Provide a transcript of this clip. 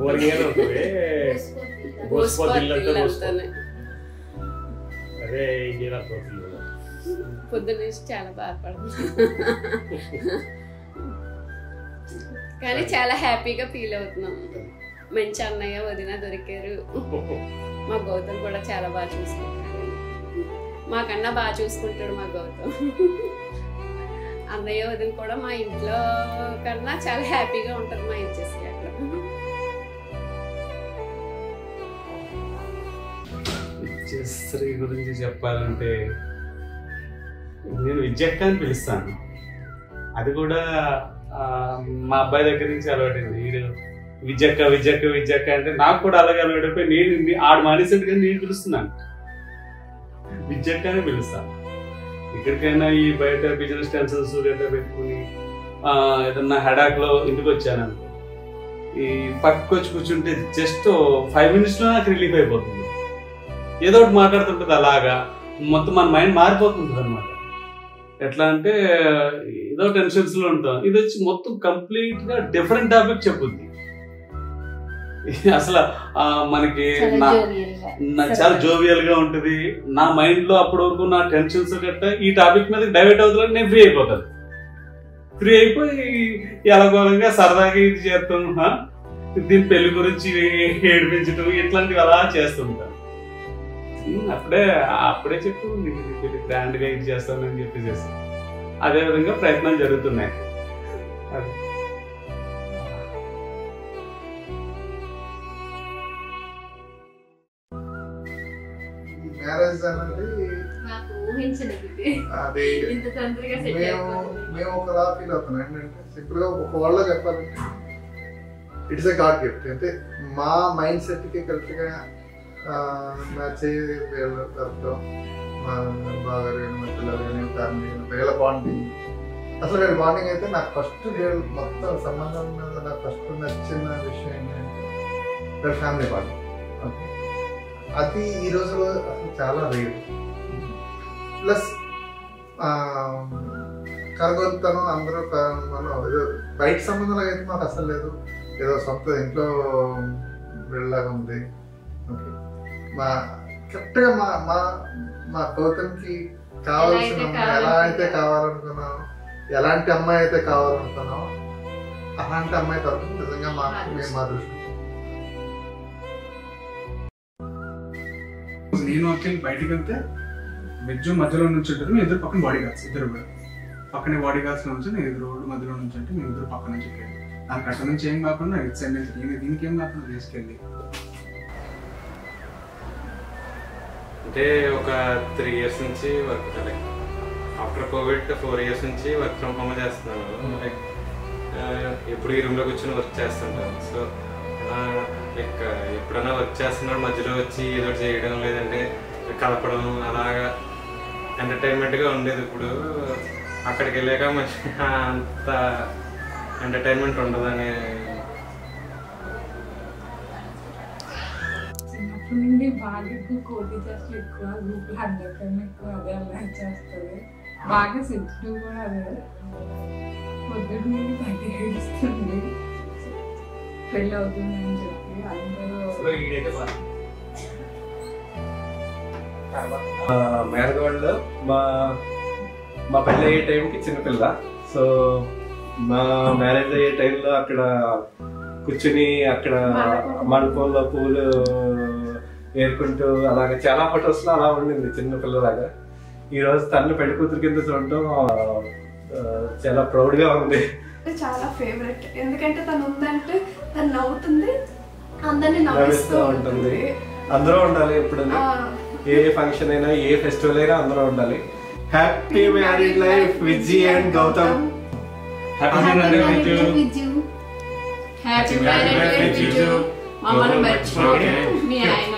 Boring ఉంటుంది. అదే పొద్దున్న చాలా బాధపడుతుంది కానీ చాలా హ్యాపీగా ఫీల్ అవుతున్నాం. మంచి అన్నయ్య వదిన దొరికారు. మా గౌతమ్ కూడా చాలా బాగా చూసుకుంటాడు. మాకన్నా బాగా చూసుకుంటాడు మా గౌతమ్. అన్నయ్య వదిన కూడా మా ఇంట్లో కన్నా చాలా హ్యాపీగా ఉంటుంది మా ఇంచేసి అక్కడ. విద్యశ్రీ గురించి చెప్పాలంటే నేను విద్యక్క అని పిలుస్తాను. అది కూడా మా అబ్బాయి దగ్గర నుంచి అలవాటైంది. వీడు విద్యక్క విద్యక్క విద్యక్క అంటే నాకు కూడా అలాగే అలవాటైపోయి నేను ఆడు మానేసినట్టుగా నేను పిలుస్తున్నాను, విద్యక్క అని పిలుస్తాను. ఎక్కడికైనా ఈ బయట బిజినెస్ టెన్షన్స్ లేదా పెట్టుకుని ఏదన్నా హెడాక్ లో ఇంటికి వచ్చాను అనుకో, ఈ పక్కకు వచ్చి కూర్చుంటే జస్ట్ 5 minutes లో నాకు రిలీఫ్ అయిపోతుంది. ఏదో ఒకటి మాట్లాడుతుంటుంది, అలాగా మొత్తం మన మైండ్ మారిపోతుంటుంది అనమాట. ఎట్లా అంటే ఏదో టెన్షన్స్ లో ఉంటాం, ఇది వచ్చి మొత్తం కంప్లీట్ గా డిఫరెంట్ టాపిక్ చెప్పుద్ది. అసలు మనకి చాలా జోవియల్ గా ఉంటది. నా మైండ్ లో అప్పటి వరకు నా టెన్షన్స్ గట్ట ఈ టాపిక్ మీద డైవర్ట్ అవుతుందని నేను ఫ్రీ అయిపోతాను. ఫ్రీ అయిపోయి ఎలాగోలంగా సరదాగా ఇది చేస్తాను, దీని పెళ్లి గురించి ఏడిపించడం ఇట్లాంటివి అలా చేస్తుంటాను. అప్పుడే చెప్పు గ్రాండ్ గా ఇది చేస్తానని చెప్పేసి అదే విధంగా ప్రయత్నాలు జరుగుతున్నాయి. మ్యారేజ్ అనేది అది మేము ఒకలా ఫీల్ అవుతున్నాం. ఏంటంటే సింపుల్ గా ఒక వాళ్ళ చెప్పాలంటే ఇట్స్ ఎ గాడ్ గిఫ్ట్. అంటే మా మైండ్ సెట్ కి కరెక్ట్ గా మ్యాచ్ అయ్యే వీళ్ళతో మా బాగా మా పిల్లలు కానీ ఫ్యామిలీ వీళ్ళ బాండింగ్, అసలు వీళ్ళ బాండింగ్ అయితే నాకు ఫస్ట్ మొత్తం సంబంధం మీద నాకు ఫస్ట్ నచ్చిన విషయం ఏంటంటే వీళ్ళ ఫ్యామిలీ బాండింగ్. ఓకే, అది ఈ రోజులో అసలు చాలా రేర్. ప్లస్ కరగొలుతాను అందరూ మనం ఏదో బయట సంబంధాలు అయితే మాకు అసలు లేదు, ఏదో సొంత ఇంట్లో వెళ్ళలాగా ఉంది. ఓకే, మా కరెక్ట్గా మా గౌతమ్కి కావాల్సిన అమ్మాయి ఎలా అయితే కావాలనుకున్నాం, ఎలాంటి అమ్మాయి అయితే కావాలనుకున్నాం అలాంటి అమ్మాయి దొరకదు. నిజంగా మేము మా దృష్టి నేను అక్కడ బయటకు వెళ్తే వెజ్ మధ్యలో నుంచి ఉంటుంది, మేము ఇద్దరు పక్కన బాడీ గార్డ్స్, ఇద్దరు కూడా పక్కనే బాడీ గార్డ్స్ నుంచి నేను ఎదురు రోడ్డు మధ్యలో నుంచి అంటే మేము ఇద్దరు పక్క నుంచి వెళ్ళి నాకు అక్కడ నుంచి ఏం కాకుండా ఇటు సైడ్ నుంచి దీనికి ఏం కాకుండా తీసుకెళ్ళి. అంటే ఒక 3 years నుంచి work, like after Covid 4 years నుంచి వర్క్ ఫ్రమ్ హోమ్ చేస్తున్నాను. లైక్ ఎప్పుడు ఈ రూమ్లో కూర్చొని వర్క్ చేస్తుంటాను. సో లైక్ ఎప్పుడైనా వర్క్ చేస్తున్నాడు మధ్యలో వచ్చి ఏదో చేయడం లేదంటే కలపడం అలాగా ఎంటర్టైన్మెంట్గా ఉండేది. ఇప్పుడు అక్కడికి వెళ్ళాక మంచిగా అంత ఎంటర్టైన్మెంట్ ఉండదని. చిన్నప్పటి నుండి బాగా ఎక్కువ కోటి చేష్టలు ఎక్కువ, గ్రూపులు 100 కన్నా ఎక్కువ అదే అలా చేస్తుంది. బాగా సెన్సిటివ్ కూడా అదే. పొద్దున్న నుండి బయట ఏడుస్తుంది పెళ్ళి అవుతుందని చెప్పి అందరూ. మేనగోళ్ళు మా పెళ్ళి అయ్యే టైంకి చిన్నపిల్ల. సో మా మ్యారేజ్ అయ్యే టైంలో అక్కడ కూర్చుని అక్కడ మండపంలో పూలు ఏరుకుంటూ అలాగే చాలా ఫొటోస్లో అలా ఉండింది చిన్నపిల్లలాగా. ఈరోజు తను పెళ్లి కూతురు కింద చూడటం చాలా ప్రౌడ్గా ఉంది. చాలా ఫేవరెట్, ఎందుకంటే తను ఉందంటే తను నవ్వుతుంది, అందరినీ నవ్విస్తూ ఉంటుంది. అందరూ ఉండాలి ఎప్పుడైనా, ఏ ఫంక్షన్ అయినా ఏ ఫెస్టివల్ అయినా అందరూ ఉండాలి. Happy married life Viji and Gautam. Happy married life Viji. Happy married life Viji. మమ్మల్ని మర్చిపోకండి, మీ ఆయన